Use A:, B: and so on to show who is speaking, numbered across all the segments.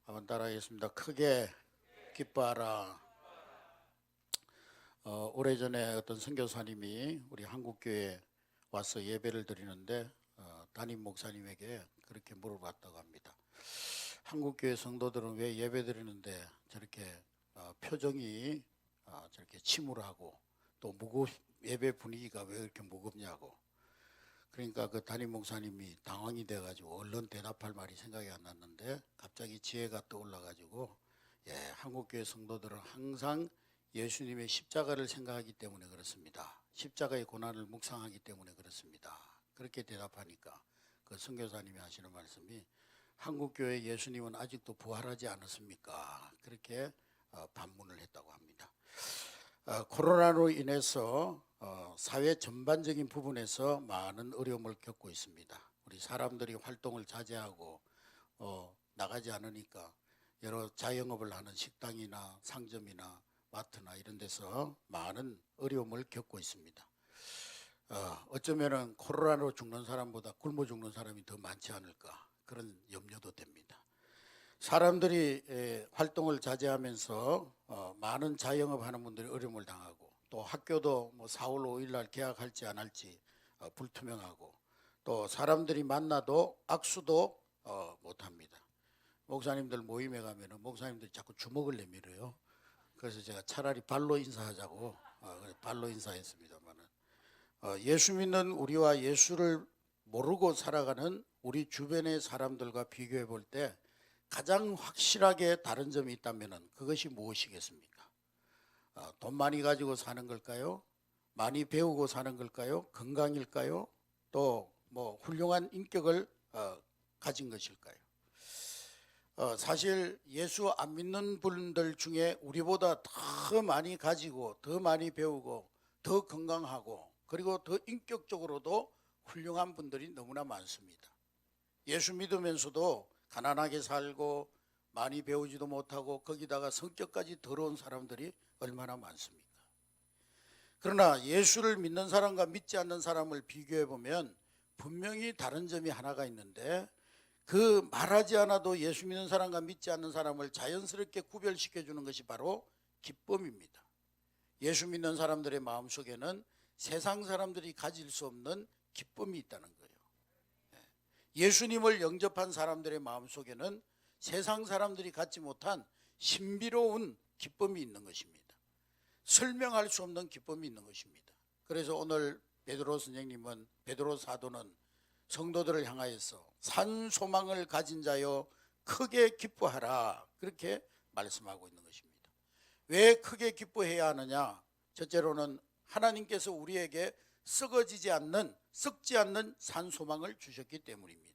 A: 한번 따라하겠습니다. 크게 기뻐하라. 오래전에 어떤 선교사님이 우리 한국교회에 와서 예배를 드리는데 담임 목사님에게 그렇게 물어봤다고 합니다. 한국교회 성도들은 왜 예배 드리는데 저렇게 표정이 저렇게 침울하고 또 예배 분위기가 왜 이렇게 무겁냐고. 그러니까 그 담임 목사님이 당황이 돼가지고 얼른 대답할 말이 생각이 안 났는데 갑자기 지혜가 떠올라가지고 한국교회 성도들은 항상 예수님의 십자가를 생각하기 때문에 그렇습니다. 십자가의 고난을 묵상하기 때문에 그렇습니다. 그렇게 대답하니까 그 선교사님이 하시는 말씀이 한국교회 예수님은 아직도 부활하지 않았습니까? 그렇게 반문을 했다고 합니다. 코로나로 인해서 사회 전반적인 부분에서 많은 어려움을 겪고 있습니다. 우리 사람들이 활동을 자제하고 나가지 않으니까 여러 자영업을 하는 식당이나 상점이나 마트나 이런 데서 많은 어려움을 겪고 있습니다. 어쩌면은 코로나로 죽는 사람보다 굶어 죽는 사람이 더 많지 않을까 그런 염려도 됩니다. 사람들이 활동을 자제하면서 많은 자영업 하는 분들이 어려움을 당하고 또 학교도 뭐 4월 5일 날 개학할지 안 할지 불투명하고 또 사람들이 만나도 악수도 못합니다. 목사님들 모임에 가면은 목사님들이 자꾸 주먹을 내밀어요. 그래서 제가 차라리 발로 인사하자고 발로 인사했습니다만은 예수 믿는 우리와 예수를 모르고 살아가는 우리 주변의 사람들과 비교해 볼 때 가장 확실하게 다른 점이 있다면 그것이 무엇이겠습니까? 돈 많이 가지고 사는 걸까요? 많이 배우고 사는 걸까요? 건강일까요? 또 뭐 훌륭한 인격을 가진 것일까요? 사실 예수 안 믿는 분들 중에 우리보다 더 많이 가지고 더 많이 배우고 더 건강하고 그리고 더 인격적으로도 훌륭한 분들이 너무나 많습니다. 예수 믿으면서도 가난하게 살고 많이 배우지도 못하고 거기다가 성격까지 더러운 사람들이 얼마나 많습니까? 그러나 예수를 믿는 사람과 믿지 않는 사람을 비교해 보면 분명히 다른 점이 하나가 있는데 그 말하지 않아도 예수 믿는 사람과 믿지 않는 사람을 자연스럽게 구별시켜 주는 것이 바로 기쁨입니다. 예수 믿는 사람들의 마음속에는 세상 사람들이 가질 수 없는 기쁨이 있다는 거예요. 예수님을 영접한 사람들의 마음속에는 세상 사람들이 갖지 못한 신비로운 기쁨이 있는 것입니다. 설명할 수 없는 기쁨이 있는 것입니다. 그래서 오늘 베드로 선생님은 베드로 사도는 성도들을 향하여서 산 소망을 가진 자여 크게 기뻐하라 그렇게 말씀하고 있는 것입니다. 왜 크게 기뻐해야 하느냐? 첫째로는 하나님께서 우리에게 썩지 않는 산 소망을 주셨기 때문입니다.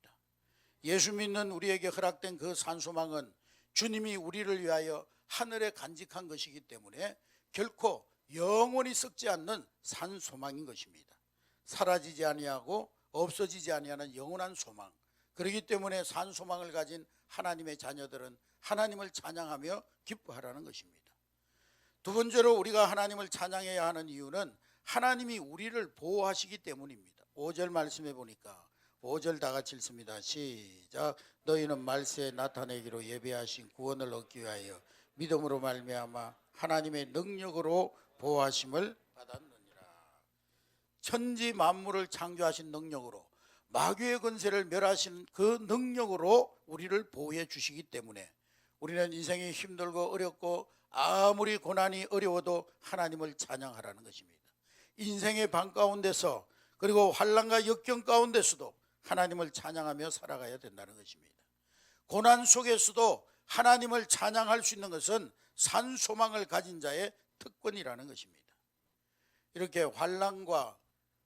A: 예수 믿는 우리에게 허락된 그 산 소망은 주님이 우리를 위하여 하늘에 간직한 것이기 때문에 결코 영원히 썩지 않는 산 소망인 것입니다. 사라지지 아니하고 없어지지 아니하는 영원한 소망. 그렇기 때문에 산 소망을 가진 하나님의 자녀들은 하나님을 찬양하며 기뻐하라는 것입니다. 두 번째로 우리가 하나님을 찬양해야 하는 이유는 하나님이 우리를 보호하시기 때문입니다. 5절 말씀해 보니까 5절 다 같이 읽습니다. 시작. 너희는 말세에 나타내기로 예배하신 구원을 얻기 위하여 믿음으로 말미암아 하나님의 능력으로 보호하심을 받았느니라. 천지 만물을 창조하신 능력으로 마귀의 권세를 멸하신 그 능력으로 우리를 보호해 주시기 때문에 우리는 인생이 힘들고 어렵고 아무리 고난이 어려워도 하나님을 찬양하라는 것입니다. 인생의 방 가운데서 그리고 환난과 역경 가운데서도 하나님을 찬양하며 살아가야 된다는 것입니다. 고난 속에서도 하나님을 찬양할 수 있는 것은 산 소망을 가진 자의 특권이라는 것입니다. 이렇게 환난과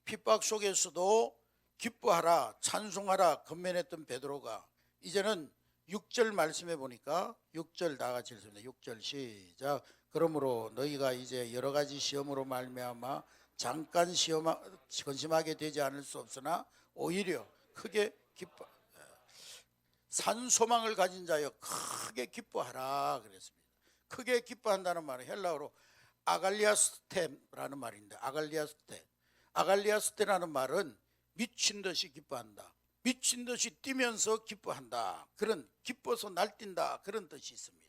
A: 핍박 속에서도 기뻐하라 찬송하라 건면했던 베드로가 이제는 6절 말씀해 보니까 6절 다 같이 읽습니다. 6절 시작. 그러므로 너희가 이제 여러 가지 시험으로 말미암아 잠깐 근심하게 되지 않을 수 없으나 오히려 크게 기뻐 산 소망을 가진 자여 크게 기뻐하라 그랬습니다. 크게 기뻐한다는 말은 헬라어로 아갈리아스테라는 말인데 아갈리아스테라는 말은 미친 듯이 기뻐한다, 미친 듯이 뛰면서 기뻐한다. 그런 기뻐서 날뛴다. 그런 뜻이 있습니다.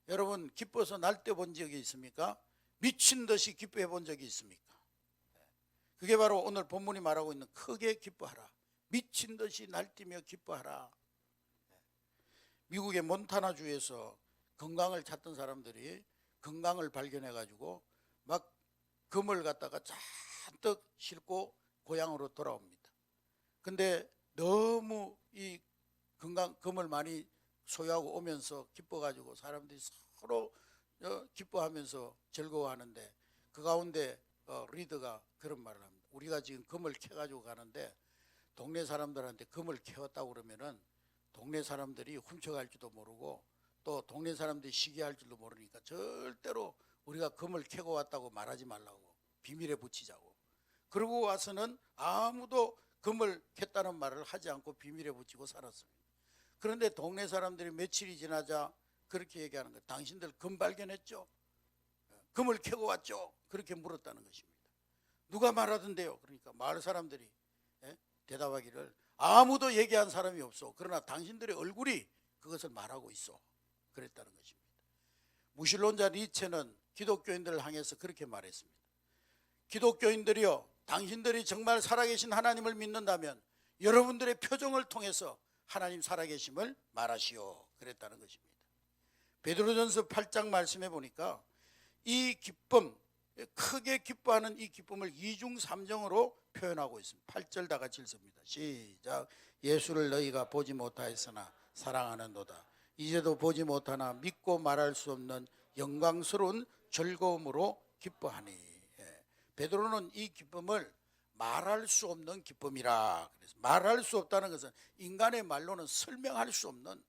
A: 여러분 기뻐서 날뛰어 본 적이 있습니까? 미친 듯이 기뻐해 본 적이 있습니까? 그게 바로 오늘 본문이 말하고 있는 크게 기뻐하라. 미친 듯이 날뛰며 기뻐하라. 미국의 몬타나주에서 건강을 찾던 사람들이 건강을 발견해 가지고 막 금을 갖다가 잔뜩 싣고 고향으로 돌아옵니다. 근데 너무 이 금을 많이 소유하고 오면서 기뻐 가지고 사람들이 서로 기뻐하면서 즐거워하는데 그 가운데 리더가 그런 말을 합니다. 우리가 지금 금을 캐 가지고 가는데 동네 사람들한테 금을 캐왔다고 그러면은 동네 사람들이 훔쳐갈지도 모르고 또 동네 사람들이 시기할 줄도 모르니까 절대로 우리가 금을 캐고 왔다고 말하지 말라고 비밀에 붙이자고. 그러고 와서는 아무도 금을 캤다는 말을 하지 않고 비밀에 붙이고 살았습니다. 그런데 동네 사람들이 며칠이 지나자 그렇게 얘기하는 거예요. 당신들 금 발견했죠? 금을 캐고 왔죠? 그렇게 물었다는 것입니다. 누가 말하던데요? 그러니까 마을 사람들이 대답하기를 아무도 얘기한 사람이 없어. 그러나 당신들의 얼굴이 그것을 말하고 있어. 그랬다는 것입니다. 무신론자 니체는 기독교인들을 향해서 그렇게 말했습니다. 기독교인들이요, 당신들이 정말 살아계신 하나님을 믿는다면 여러분들의 표정을 통해서 하나님 살아계심을 말하시오. 그랬다는 것입니다. 베드로전서 8장 말씀해 보니까 이 기쁨, 크게 기뻐하는 이 기쁨을 2중 3정으로 표현하고 있습니다. 8절 다 같이 읽습니다. 시작. 예수를 너희가 보지 못하였으나 사랑하는도다. 이제도 보지 못하나 믿고 말할 수 없는 영광스러운 즐거움으로 기뻐하니. 베드로는 이 기쁨을 말할 수 없는 기쁨이라. 그래서 말할 수 없다는 것은 인간의 말로는 설명할 수 없는,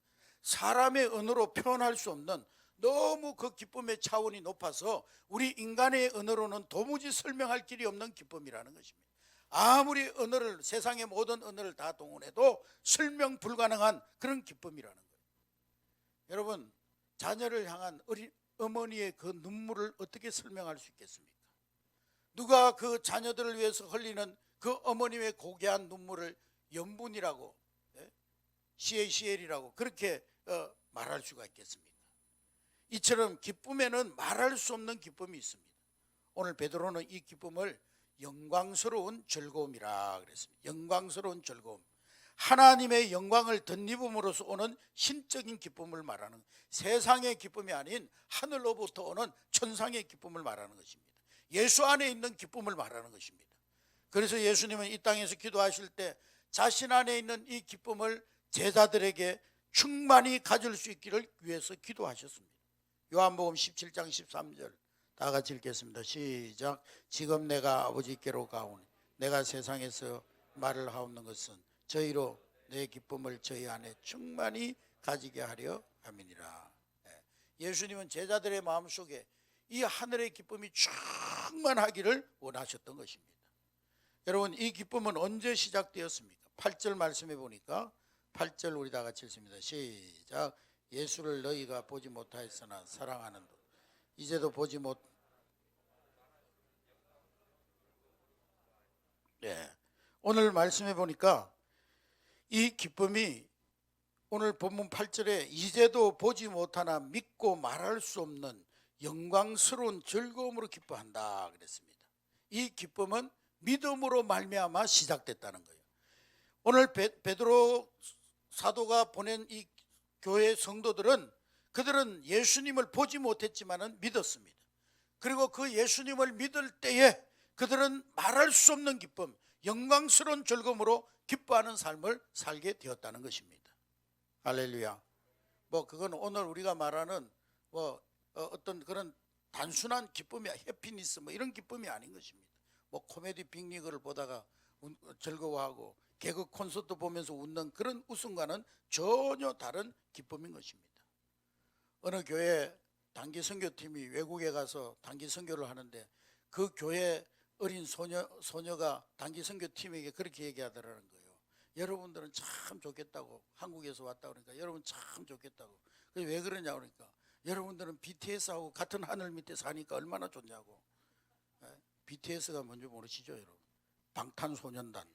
A: 사람의 언어로 표현할 수 없는, 너무 그 기쁨의 차원이 높아서 우리 인간의 언어로는 도무지 설명할 길이 없는 기쁨이라는 것입니다. 아무리 언어를, 세상의 모든 언어를 다 동원해도 설명 불가능한 그런 기쁨이라는 거예요. 여러분, 자녀를 향한 어머니의 그 눈물을 어떻게 설명할 수 있겠습니까? 누가 그 자녀들을 위해서 흘리는 그 어머님의 고귀한 눈물을 연분이라고, CACL이라고 그렇게 말할 수가 있겠습니까? 이처럼 기쁨에는 말할 수 없는 기쁨이 있습니다. 오늘 베드로는 이 기쁨을 영광스러운 즐거움이라 그랬습니다. 영광스러운 즐거움. 하나님의 영광을 덧입음으로써 오는 신적인 기쁨을 말하는, 세상의 기쁨이 아닌 하늘로부터 오는 천상의 기쁨을 말하는 것입니다. 예수 안에 있는 기쁨을 말하는 것입니다. 그래서 예수님은 이 땅에서 기도하실 때 자신 안에 있는 이 기쁨을 제자들에게 충만히 가질 수 있기를 위해서 기도하셨습니다. 요한복음 17장 13절 다 같이 읽겠습니다. 시작. 지금 내가 아버지께로 가오니 내가 세상에서 말을 하옵는 것은 저희로 내 기쁨을 저희 안에 충만히 가지게 하려 함이니라. 예수님은 제자들의 마음속에 이 하늘의 기쁨이 충만하기를 원하셨던 것입니다. 여러분, 이 기쁨은 언제 시작되었습니까? 8절 말씀해 보니까 8절 우리 다 같이 읽습니다. 시작. 예수를 너희가 보지 못하였으나 사랑하는 도 이제도 보지 못. 오늘 말씀해 보니까 이 기쁨이 오늘 본문 8절에 이제도 보지 못하나 믿고 말할 수 없는 영광스러운 즐거움으로 기뻐한다 그랬습니다. 이 기쁨은 믿음으로 말미암아 시작됐다는 거예요. 오늘 베드로 사도가 보낸 이 교회 성도들은 그들은 예수님을 보지 못했지만은 믿었습니다. 그리고 그 예수님을 믿을 때에 그들은 말할 수 없는 기쁨, 영광스러운 즐거움으로 기뻐하는 삶을 살게 되었다는 것입니다. 할렐루야. 그건 오늘 우리가 말하는 어떤 그런 단순한 기쁨이, 해피니스 이런 기쁨이 아닌 것입니다. 코미디 빅리그를 보다가 즐거워하고 개그 콘서트 보면서 웃는 그런 웃음과는 전혀 다른 기쁨인 것입니다. 어느 교회 단기 선교팀이 외국에 가서 단기 선교를 하는데 그 교회 어린 소녀가 단기 선교팀에게 그렇게 얘기하더라는 거예요. 여러분들은 참 좋겠다고, 한국에서 왔다 그러니까 여러분 참 좋겠다고. 왜 그러냐 그러니까 여러분들은 BTS하고 같은 하늘 밑에 사니까 얼마나 좋냐고. BTS가 뭔지 모르시죠 여러분? 방탄소년단.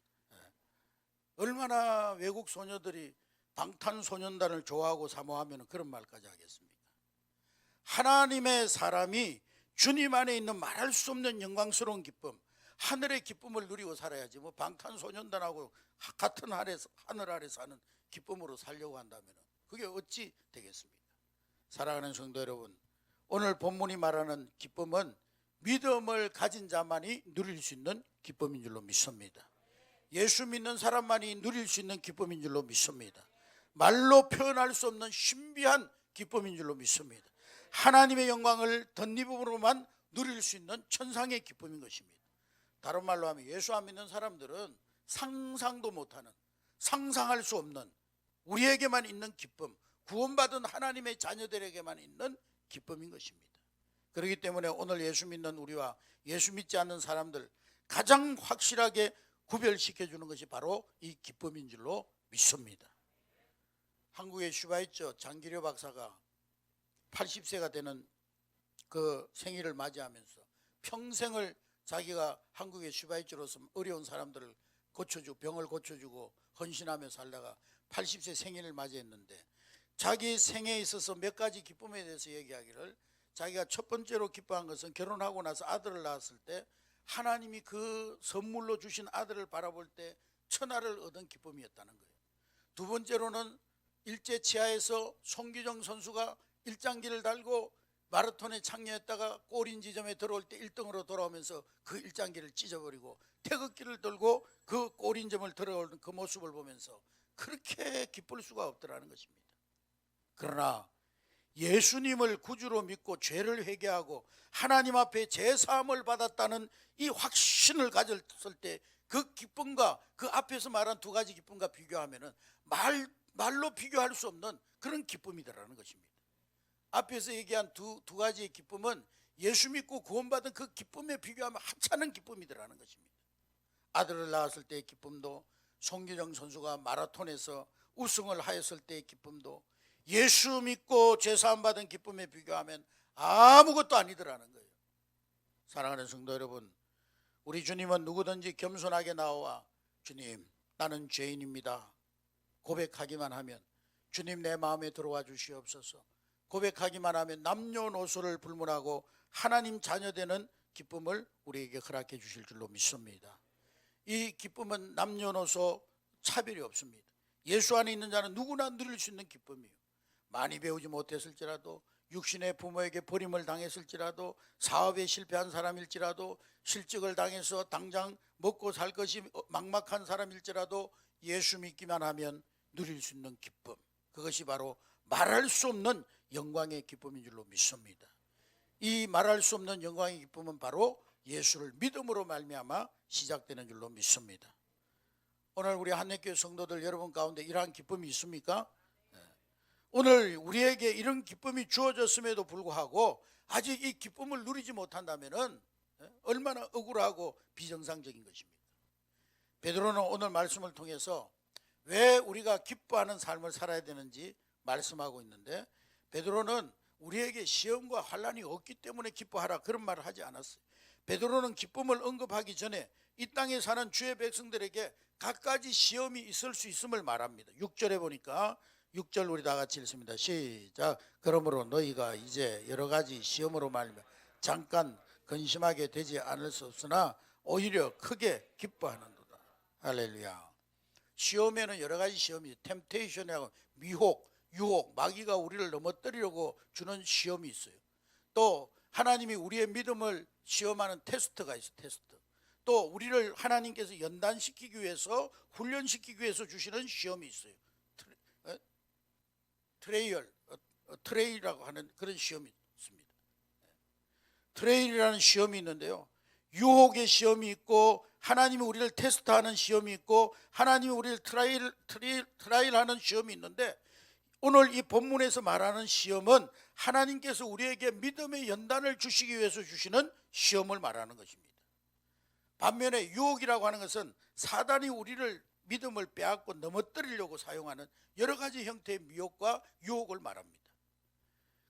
A: 얼마나 외국 소녀들이 방탄소년단을 좋아하고 사모하면 그런 말까지 하겠습니까? 하나님의 사람이 주님 안에 있는 말할 수 없는 영광스러운 기쁨, 하늘의 기쁨을 누리고 살아야지 뭐 방탄소년단하고 같은 하늘 아래 사는 기쁨으로 살려고 한다면 그게 어찌 되겠습니까? 사랑하는 성도 여러분, 오늘 본문이 말하는 기쁨은 믿음을 가진 자만이 누릴 수 있는 기쁨인 줄로 믿습니다. 예수 믿는 사람만이 누릴 수 있는 기쁨인 줄로 믿습니다. 말로 표현할 수 없는 신비한 기쁨인 줄로 믿습니다. 하나님의 영광을 덧입음으로만 누릴 수 있는 천상의 기쁨인 것입니다. 다른 말로 하면 예수 안 믿는 사람들은 상상도 못하는, 상상할 수 없는 우리에게만 있는 기쁨, 구원받은 하나님의 자녀들에게만 있는 기쁨인 것입니다. 그렇기 때문에 오늘 예수 믿는 우리와 예수 믿지 않는 사람들 가장 확실하게 구별시켜주는 것이 바로 이 기쁨인 줄로 믿습니다. 한국의 슈바이처 장기료 박사가 80세가 되는 그 생일을 맞이하면서 평생을 자기가 한국의 슈바이처로서 어려운 사람들을 고쳐주고 병을 고쳐주고 헌신하며 살다가 80세 생일을 맞이했는데 자기 생애에 있어서 몇 가지 기쁨에 대해서 얘기하기를 자기가 첫 번째로 기뻐한 것은 결혼하고 나서 아들을 낳았을 때 하나님이 그 선물로 주신 아들을 바라볼 때 천하를 얻은 기쁨이었다는 거예요. 두 번째로는 일제 치하에서 송기정 선수가 일장기를 달고 마라톤에 참여했다가 골인 지점에 들어올 때 1등으로 돌아오면서 그 일장기를 찢어버리고 태극기를 들고 그 골인점을 들어오는 그 모습을 보면서 그렇게 기쁠 수가 없더라는 것입니다. 그러나 예수님을 구주로 믿고 죄를 회개하고 하나님 앞에 제사함을 받았다는 이 확신을 가졌을 때 그 기쁨과 그 앞에서 말한 두 가지 기쁨과 비교하면 말로 비교할 수 없는 그런 기쁨이더라는 것입니다. 앞에서 얘기한 두 가지의 기쁨은 예수 믿고 구원받은 그 기쁨에 비교하면 하찮은 기쁨이더라는 것입니다. 아들을 낳았을 때의 기쁨도, 송기정 선수가 마라톤에서 우승을 하였을 때의 기쁨도 예수 믿고 죄사함 받은 기쁨에 비교하면 아무것도 아니더라는 거예요. 사랑하는 성도 여러분, 우리 주님은 누구든지 겸손하게 나와 주님 나는 죄인입니다 고백하기만 하면 주님 내 마음에 들어와 주시옵소서, 고백하기만 하면 남녀노소를 불문하고 하나님 자녀되는 기쁨을 우리에게 허락해 주실 줄로 믿습니다. 이 기쁨은 남녀노소 차별이 없습니다. 예수 안에 있는 자는 누구나 누릴 수 있는 기쁨이에요. 많이 배우지 못했을지라도, 육신의 부모에게 버림을 당했을지라도, 사업에 실패한 사람일지라도, 실직을 당해서 당장 먹고 살 것이 막막한 사람일지라도 예수 믿기만 하면 누릴 수 있는 기쁨, 그것이 바로 말할 수 없는 영광의 기쁨인 줄로 믿습니다. 이 말할 수 없는 영광의 기쁨은 바로 예수를 믿음으로 말미암아 시작되는 줄로 믿습니다. 오늘 우리 한례교회 성도들 여러분 가운데 이러한 기쁨이 있습니까? 오늘 우리에게 이런 기쁨이 주어졌음에도 불구하고 아직 이 기쁨을 누리지 못한다면 얼마나 억울하고 비정상적인 것입니까? 베드로는 오늘 말씀을 통해서 왜 우리가 기뻐하는 삶을 살아야 되는지 말씀하고 있는데, 베드로는 우리에게 시험과 환난이 없기 때문에 기뻐하라 그런 말을 하지 않았어요. 베드로는 기쁨을 언급하기 전에 이 땅에 사는 주의 백성들에게 갖가지 시험이 있을 수 있음을 말합니다. 6절에 보니까 6절 우리 다 같이 읽습니다. 시작. 그러므로 너희가 이제 여러 가지 시험으로 말미암아 잠깐 근심하게 되지 않을 수 없으나 오히려 크게 기뻐하는도다. 할렐루야. 시험에는 여러 가지 시험이, 템테이션이라고 미혹, 유혹, 마귀가 우리를 넘어뜨리려고 주는 시험이 있어요. 또 하나님이 우리의 믿음을 시험하는 테스트가 있어요. 테스트. 또 우리를 하나님께서 연단시키기 위해서, 훈련시키기 위해서 주시는 시험이 있어요. 트레이라고 하는 그런 시험이 있습니다. 트레일이라는 시험이 있는데요, 유혹의 시험이 있고 하나님이 우리를 테스트하는 시험이 있고 하나님이 우리를 트라이하는 시험이 있는데, 오늘 이 본문에서 말하는 시험은 하나님께서 우리에게 믿음의 연단을 주시기 위해서 주시는 시험을 말하는 것입니다. 반면에 유혹이라고 하는 것은 사단이 우리를 믿음을 빼앗고 넘어뜨리려고 사용하는 여러 가지 형태의 미혹과 유혹을 말합니다.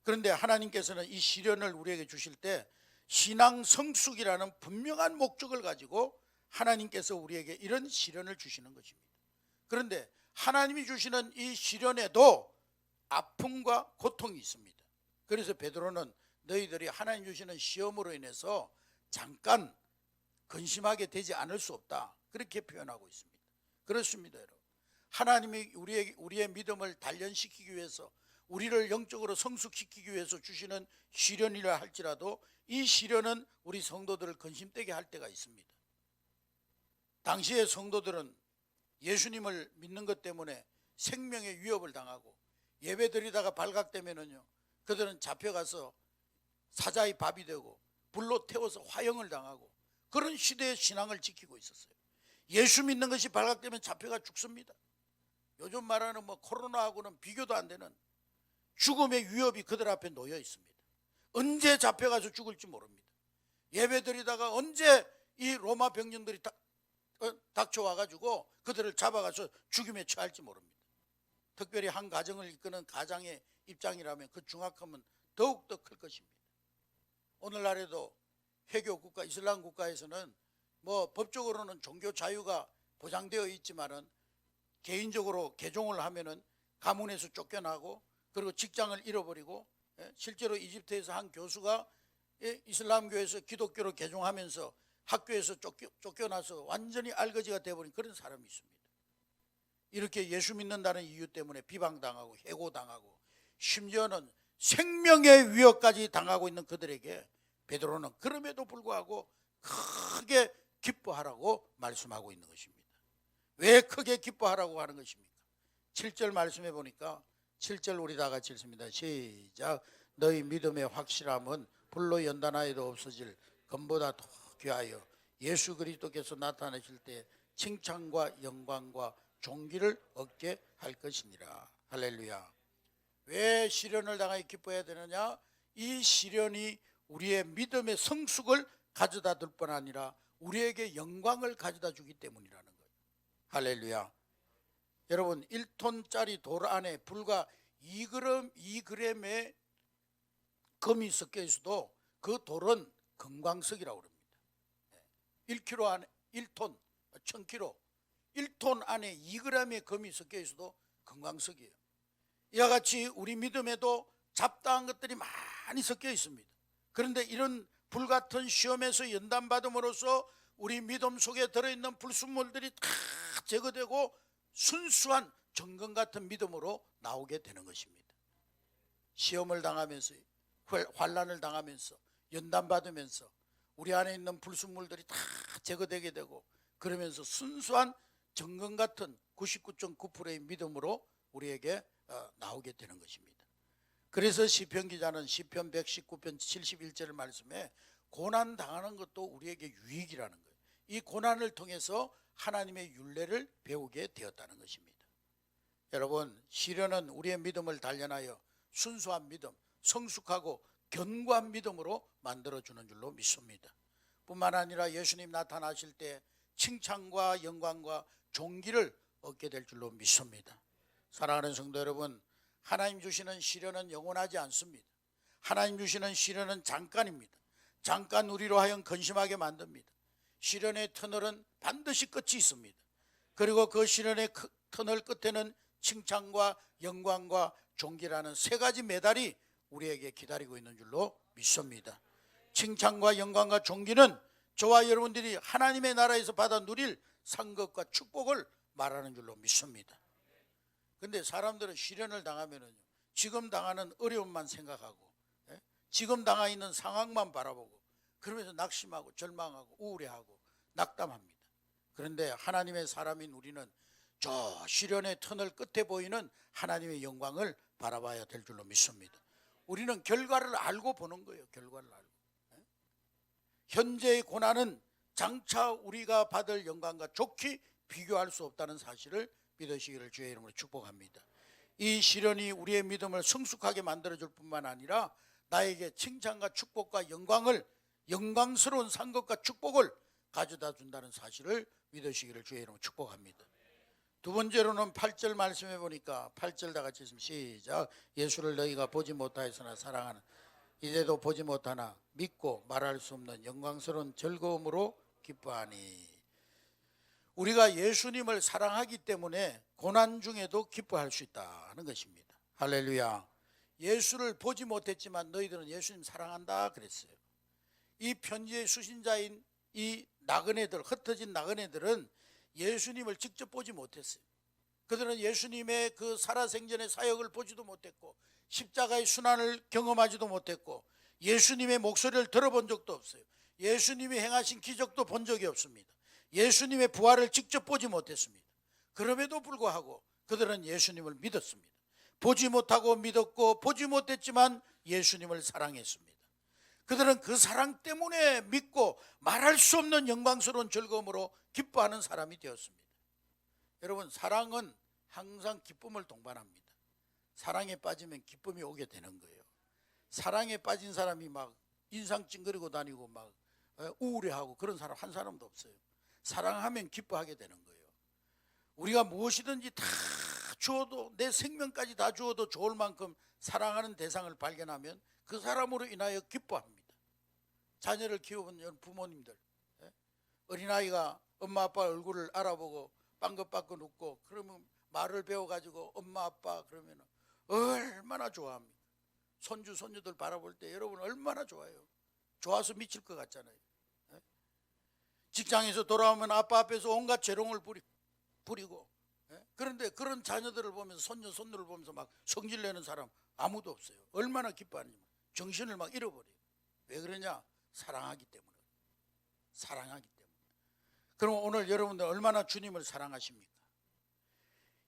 A: 그런데 하나님께서는 이 시련을 우리에게 주실 때 신앙 성숙이라는 분명한 목적을 가지고 하나님께서 우리에게 이런 시련을 주시는 것입니다. 그런데 하나님이 주시는 이 시련에도 아픔과 고통이 있습니다. 그래서 베드로는 너희들이 하나님 주시는 시험으로 인해서 잠깐 근심하게 되지 않을 수 없다, 그렇게 표현하고 있습니다. 그렇습니다, 여러분. 하나님이 우리의 믿음을 단련시키기 위해서, 우리를 영적으로 성숙시키기 위해서 주시는 시련이라 할지라도 이 시련은 우리 성도들을 근심되게 할 때가 있습니다. 당시의 성도들은 예수님을 믿는 것 때문에 생명의 위협을 당하고, 예배드리다가 발각되면은요, 그들은 잡혀가서 사자의 밥이 되고 불로 태워서 화형을 당하고, 그런 시대의 신앙을 지키고 있었어요. 예수 믿는 것이 발각되면 잡혀가 죽습니다. 요즘 말하는 코로나하고는 비교도 안 되는 죽음의 위협이 그들 앞에 놓여 있습니다. 언제 잡혀가서 죽을지 모릅니다. 예배드리다가 언제 이 로마 병정들이 닥쳐와가지고 그들을 잡아가서 죽임에 처할지 모릅니다. 특별히 한 가정을 이끄는 가장의 입장이라면 그 중압감은 더욱더 클 것입니다. 오늘날에도 회교 국가, 이슬람 국가에서는 법적으로는 종교 자유가 보장되어 있지만은 개인적으로 개종을 하면은 가문에서 쫓겨나고, 그리고 직장을 잃어버리고, 실제로 이집트에서 한 교수가 이슬람교에서 기독교로 개종하면서 학교에서 쫓겨나서 완전히 알거지가 되어버린 그런 사람이 있습니다. 이렇게 예수 믿는다는 이유 때문에 비방당하고 해고당하고, 심지어는 생명의 위협까지 당하고 있는 그들에게 베드로는 그럼에도 불구하고 크게 기뻐하라고 말씀하고 있는 것입니다. 왜 크게 기뻐하라고 하는 것입니까? 7절 말씀해 보니까, 7절 우리 다 같이 읽습니다. 시작. 너희 믿음의 확실함은 불로 연단하여도 없어질 금보다 더 귀하여 예수 그리스도께서 나타나실 때 칭찬과 영광과 존귀를 얻게 할 것이니라. 할렐루야. 왜 시련을 당하여 기뻐해야 되느냐? 이 시련이 우리의 믿음의 성숙을 가져다 줄 뿐 아니라 우리에게 영광을 가져다 주기 때문이라는 거예요. 할렐루야. 여러분, 1톤짜리 돌 안에 불과 2g의 금이 섞여 있어도 그 돌은 금광석이라고 합니다. 1kg 안에 1톤, 1000kg, 1톤 안에 2g의 금이 섞여 있어도 금광석이에요. 이와 같이 우리 믿음에도 잡다한 것들이 많이 섞여 있습니다. 그런데 이런 불같은 시험에서 연단받음으로써 우리 믿음 속에 들어있는 불순물들이 다 제거되고 순수한 정금 같은 믿음으로 나오게 되는 것입니다. 시험을 당하면서, 환난을 당하면서, 연단받으면서 우리 안에 있는 불순물들이 다 제거되게 되고, 그러면서 순수한 정금 같은 99.9%의 믿음으로 우리에게 나오게 되는 것입니다. 그래서 시편 기자는 시편 119편 71절 말씀에 고난 당하는 것도 우리에게 유익이라는 거예요. 이 고난을 통해서 하나님의 율례를 배우게 되었다는 것입니다. 여러분, 시련은 우리의 믿음을 단련하여 순수한 믿음, 성숙하고 견고한 믿음으로 만들어주는 줄로 믿습니다. 뿐만 아니라 예수님 나타나실 때 칭찬과 영광과 존귀를 얻게 될 줄로 믿습니다. 사랑하는 성도 여러분, 하나님 주시는 시련은 영원하지 않습니다. 하나님 주시는 시련은 잠깐입니다. 잠깐 우리로 하여금 근심하게 만듭니다. 시련의 터널은 반드시 끝이 있습니다. 그리고 그 시련의 터널 끝에는 칭찬과 영광과 존귀라는 세 가지 메달이 우리에게 기다리고 있는 줄로 믿습니다. 칭찬과 영광과 존귀는 저와 여러분들이 하나님의 나라에서 받아 누릴 상급과 축복을 말하는 줄로 믿습니다. 그런데 사람들은 시련을 당하면 지금 당하는 어려움만 생각하고, 지금 당하 있는 상황만 바라보고, 그러면서 낙심하고 절망하고 우울해하고 낙담합니다. 그런데 하나님의 사람인 우리는 저 시련의 터널 끝에 보이는 하나님의 영광을 바라봐야 될 줄로 믿습니다. 우리는 결과를 알고 보는 거예요. 결과를 알고. 현재의 고난은 장차 우리가 받을 영광과 좋게 비교할 수 없다는 사실을 믿으시기를 주의 이름으로 축복합니다. 이 시련이 우리의 믿음을 성숙하게 만들어줄 뿐만 아니라 나에게 칭찬과 축복과 영광을, 영광스러운 상급과 축복을 가져다 준다는 사실을 믿으시기를 주의 이름으로 축복합니다. 두 번째로는 8절 말씀해 보니까, 8절 다 같이 있으면 시작. 예수를 너희가 보지 못하였으나 사랑하는, 이제도 보지 못하나 믿고 말할 수 없는 영광스러운 즐거움으로 기뻐하니. 우리가 예수님을 사랑하기 때문에 고난 중에도 기뻐할 수 있다는 것입니다. 할렐루야. 예수를 보지 못했지만 너희들은 예수님 사랑한다 그랬어요. 이 편지의 수신자인 이 나그네들, 흩어진 나그네들은 예수님을 직접 보지 못했어요. 그들은 예수님의 그 살아생전의 사역을 보지도 못했고 십자가의 순환을 경험하지도 못했고 예수님의 목소리를 들어본 적도 없어요. 예수님이 행하신 기적도 본 적이 없습니다. 예수님의 부활을 직접 보지 못했습니다. 그럼에도 불구하고 그들은 예수님을 믿었습니다. 보지 못하고 믿었고 보지 못했지만 예수님을 사랑했습니다. 그들은 그 사랑 때문에 믿고 말할 수 없는 영광스러운 즐거움으로 기뻐하는 사람이 되었습니다. 여러분, 사랑은 항상 기쁨을 동반합니다. 사랑에 빠지면 기쁨이 오게 되는 거예요. 사랑에 빠진 사람이 막 인상 찡그리고 다니고 막 우울해하고 그런 사람 한 사람도 없어요. 사랑하면 기뻐하게 되는 거예요. 우리가 무엇이든지 다 주어도, 내 생명까지 다 주어도 좋을 만큼 사랑하는 대상을 발견하면 그 사람으로 인하여 기뻐합니다. 자녀를 키워본 부모님들, 어린아이가 엄마 아빠 얼굴을 알아보고 빵긋빵긋 웃고 그러면 말을 배워가지고 엄마 아빠 그러면 얼마나 좋아합니까? 손주 손녀들 바라볼 때 여러분 얼마나 좋아요. 좋아서 미칠 것 같잖아요. 직장에서 돌아오면 아빠 앞에서 온갖 재롱을 부리고, 그런데 그런 자녀들을 보면서 손녀 손녀를 보면서 막 성질내는 사람 아무도 없어요. 얼마나 기뻐하는지 정신을 막 잃어버려요. 왜 그러냐? 사랑하기 때문에. 사랑하기 때문에. 그럼 오늘 여러분들 얼마나 주님을 사랑하십니까?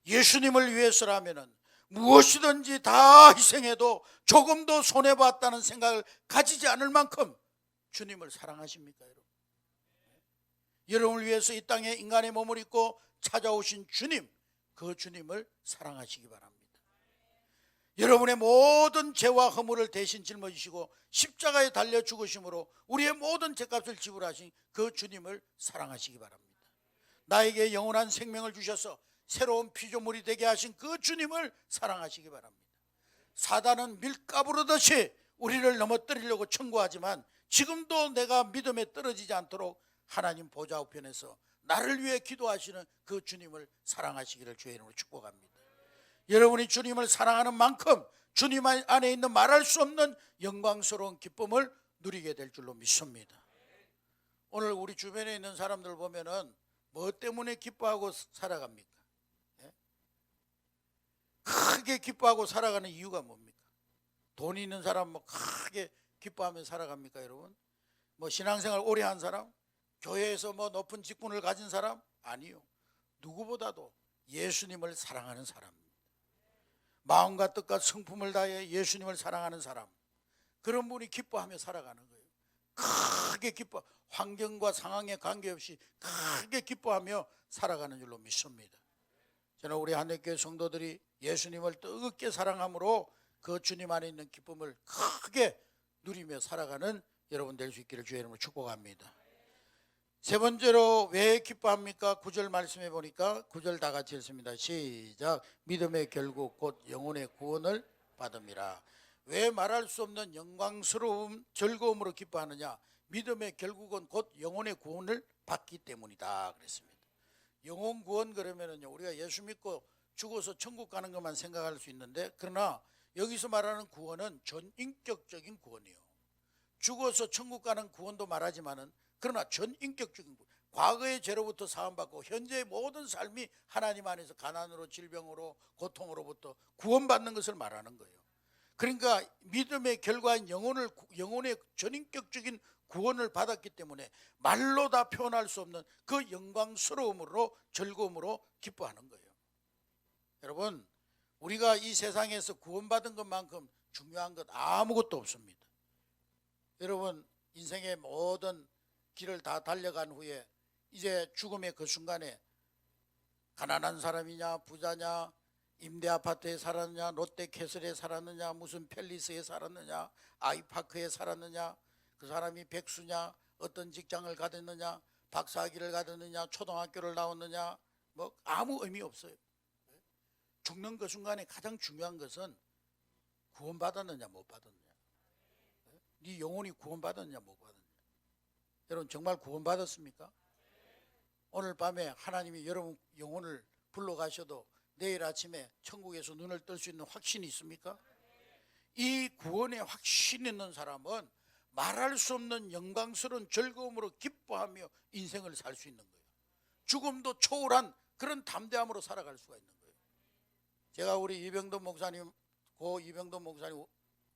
A: 예수님을 위해서라면은 무엇이든지 다 희생해도 조금도 손해봤다는 생각을 가지지 않을 만큼 주님을 사랑하십니까, 여러분? 여러분을 위해서 이 땅에 인간의 몸을 입고 찾아오신 주님, 그 주님을 사랑하시기 바랍니다. 여러분의 모든 죄와 허물을 대신 짊어지시고 십자가에 달려 죽으심으로 우리의 모든 죄값을 지불하신 그 주님을 사랑하시기 바랍니다. 나에게 영원한 생명을 주셔서 새로운 피조물이 되게 하신 그 주님을 사랑하시기 바랍니다. 사단은 밀가부르듯이 우리를 넘어뜨리려고 청구하지만 지금도 내가 믿음에 떨어지지 않도록 하나님 보좌 우편에서 나를 위해 기도하시는 그 주님을 사랑하시기를 주의 이름으로 축복합니다. 여러분이 주님을 사랑하는 만큼 주님 안에 있는 말할 수 없는 영광스러운 기쁨을 누리게 될 줄로 믿습니다. 오늘 우리 주변에 있는 사람들 보면은 뭐 때문에 기뻐하고 살아갑니까? 크게 기뻐하고 살아가는 이유가 뭡니까? 돈 있는 사람 뭐 크게 기뻐하며 살아갑니까, 여러분? 뭐 신앙생활 오래 한 사람? 교회에서 뭐 높은 직분을 가진 사람? 아니요. 누구보다도 예수님을 사랑하는 사람입니다. 마음과 뜻과 성품을 다해 예수님을 사랑하는 사람, 그런 분이 기뻐하며 살아가는 거예요. 크게 기뻐, 환경과 상황에 관계없이 크게 기뻐하며 살아가는 줄로 믿습니다. 저는 우리 한국교회 성도들이 예수님을 뜨겁게 사랑함으로 그 주님 안에 있는 기쁨을 크게 누리며 살아가는 여러분 될 수 있기를 주의 이름으로 축복합니다. 세 번째로 왜 기뻐합니까? 9절 말씀해 보니까 9절 다 같이 읽습니다. 시작. 믿음의 결국 곧 영혼의 구원을 받음이라. 왜 말할 수 없는 영광스러움 즐거움으로 기뻐하느냐? 믿음의 결국은 곧 영혼의 구원을 받기 때문이다 그랬습니다. 영혼 구원 그러면은요, 우리가 예수 믿고 죽어서 천국 가는 것만 생각할 수 있는데, 그러나 여기서 말하는 구원은 전인격적인 구원이에요. 죽어서 천국 가는 구원도 말하지만은 그러나 전인격적인 구원, 과거의 죄로부터 사함받고 현재의 모든 삶이 하나님 안에서 가난으로 질병으로 고통으로부터 구원받는 것을 말하는 거예요. 그러니까 믿음의 결과인 영혼의 전인격적인 구원을 받았기 때문에 말로 다 표현할 수 없는 그 영광스러움으로 즐거움으로 기뻐하는 거예요. 여러분, 우리가 이 세상에서 구원받은 것만큼 중요한 것 아무것도 없습니다. 여러분, 인생의 모든 길을 다 달려간 후에 이제 죽음의 그 순간에 가난한 사람이냐 부자냐, 임대 아파트에 살았느냐, 롯데캐슬에 살았느냐, 무슨 팰리스에 살았느냐, 아이파크에 살았느냐, 그 사람이 백수냐, 어떤 직장을 가졌느냐, 박사학위를 가졌느냐, 초등학교를 나왔느냐, 뭐 아무 의미 없어요. 죽는 그 순간에 가장 중요한 것은 구원받았느냐 못 받았느냐, 네 영혼이 구원받았느냐 못 받았느냐. 여러분 정말 구원받았습니까? 오늘 밤에 하나님이 여러분 영혼을 불러가셔도 내일 아침에 천국에서 눈을 뜰 수 있는 확신이 있습니까? 이 구원의 확신 있는 사람은 말할 수 없는 영광스러운 즐거움으로 기뻐하며 인생을 살 수 있는 거예요. 죽음도 초월한 그런 담대함으로 살아갈 수가 있는 거예요. 제가 우리 이병돈 목사님, 고 이병돈 목사님,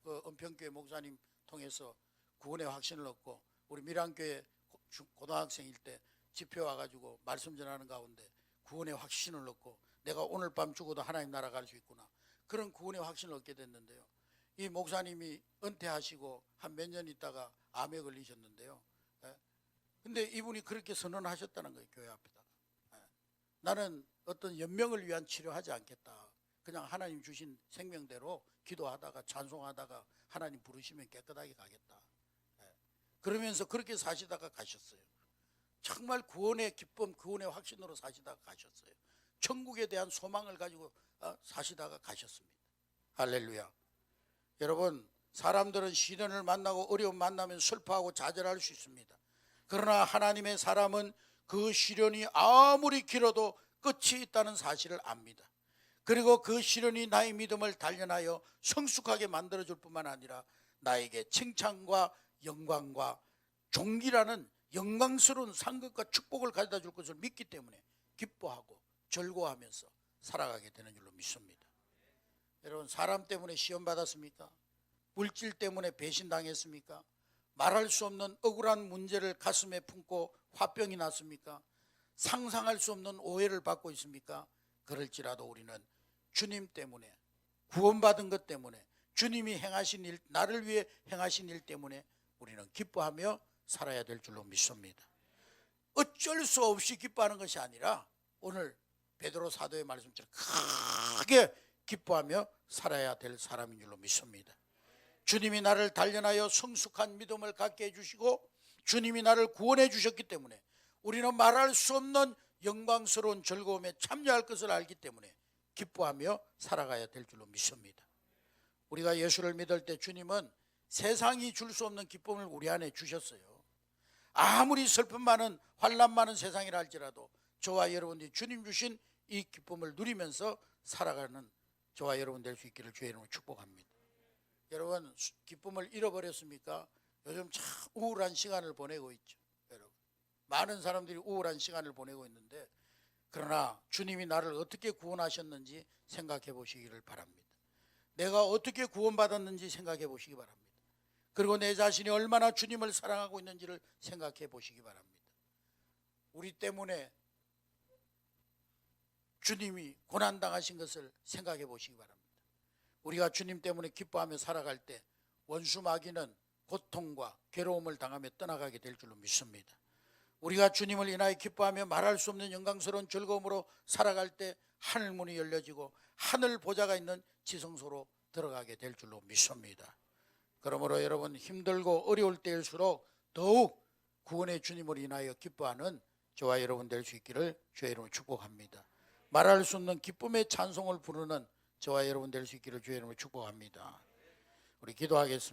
A: 그 은평교회 목사님 통해서 구원의 확신을 얻고, 우리 밀양교회 고등학생일 때 집회 와가지고 말씀 전하는 가운데 구원의 확신을 얻고, 내가 오늘 밤 죽어도 하나님 나라 갈 수 있구나, 그런 구원의 확신을 얻게 됐는데요. 이 목사님이 은퇴하시고 한 몇 년 있다가 암에 걸리셨는데요. 근데 이분이 그렇게 선언하셨다는 거예요. 교회 앞에다가. 나는 어떤 연명을 위한 치료하지 않겠다. 그냥 하나님 주신 생명대로 기도하다가 찬송하다가 하나님 부르시면 깨끗하게 가겠다. 그러면서 그렇게 사시다가 가셨어요. 정말 구원의 기쁨, 구원의 확신으로 사시다가 가셨어요. 천국에 대한 소망을 가지고 사시다가 가셨습니다. 할렐루야. 여러분, 사람들은 시련을 만나고 어려움 만나면 슬퍼하고 좌절할 수 있습니다. 그러나 하나님의 사람은 그 시련이 아무리 길어도 끝이 있다는 사실을 압니다. 그리고 그 시련이 나의 믿음을 단련하여 성숙하게 만들어줄 뿐만 아니라 나에게 칭찬과 영광과 존귀라는 영광스러운 상급과 축복을 가져다 줄 것을 믿기 때문에 기뻐하고 즐거워하면서 살아가게 되는 줄로 믿습니다. 여러분, 사람 때문에 시험 받았습니까? 물질 때문에 배신당했습니까? 말할 수 없는 억울한 문제를 가슴에 품고 화병이 났습니까? 상상할 수 없는 오해를 받고 있습니까? 그럴지라도 우리는 주님 때문에, 구원받은 것 때문에, 주님이 행하신 일, 나를 위해 행하신 일 때문에 우리는 기뻐하며 살아야 될 줄로 믿습니다. 어쩔 수 없이 기뻐하는 것이 아니라 오늘 베드로 사도의 말씀처럼 크게 기뻐하며 살아야 될 사람인 줄로 믿습니다. 주님이 나를 단련하여 성숙한 믿음을 갖게 해주시고 주님이 나를 구원해 주셨기 때문에 우리는 말할 수 없는 영광스러운 즐거움에 참여할 것을 알기 때문에 기뻐하며 살아가야 될 줄로 믿습니다. 우리가 예수를 믿을 때 주님은 세상이 줄 수 없는 기쁨을 우리 안에 주셨어요. 아무리 슬픔 많은 환난 많은 세상이라 할지라도 저와 여러분들이 주님 주신 이 기쁨을 누리면서 살아가는 저와 여러분 될 수 있기를 주의 이름으로 축복합니다. 여러분, 기쁨을 잃어버렸습니까? 요즘 참 우울한 시간을 보내고 있죠. 여러분, 많은 사람들이 우울한 시간을 보내고 있는데, 그러나 주님이 나를 어떻게 구원하셨는지 생각해 보시기를 바랍니다. 내가 어떻게 구원받았는지 생각해 보시기 바랍니다. 그리고 내 자신이 얼마나 주님을 사랑하고 있는지를 생각해 보시기 바랍니다. 우리 때문에 주님이 고난당하신 것을 생각해 보시기 바랍니다. 우리가 주님 때문에 기뻐하며 살아갈 때 원수 마귀는 고통과 괴로움을 당하며 떠나가게 될 줄로 믿습니다. 우리가 주님을 인하여 기뻐하며 말할 수 없는 영광스러운 즐거움으로 살아갈 때 하늘문이 열려지고 하늘 보좌가 있는 지성소로 들어가게 될 줄로 믿습니다. 그러므로 여러분, 힘들고 어려울 때일수록 더욱 구원의 주님을 인하여 기뻐하는 저와 여러분 될 수 있기를 주의 이름으로 축복합니다. 말할 수 없는 기쁨의 찬송을 부르는 저와 여러분 될 수 있기를 주의 이름으로 축복합니다. 우리 기도하겠습니다.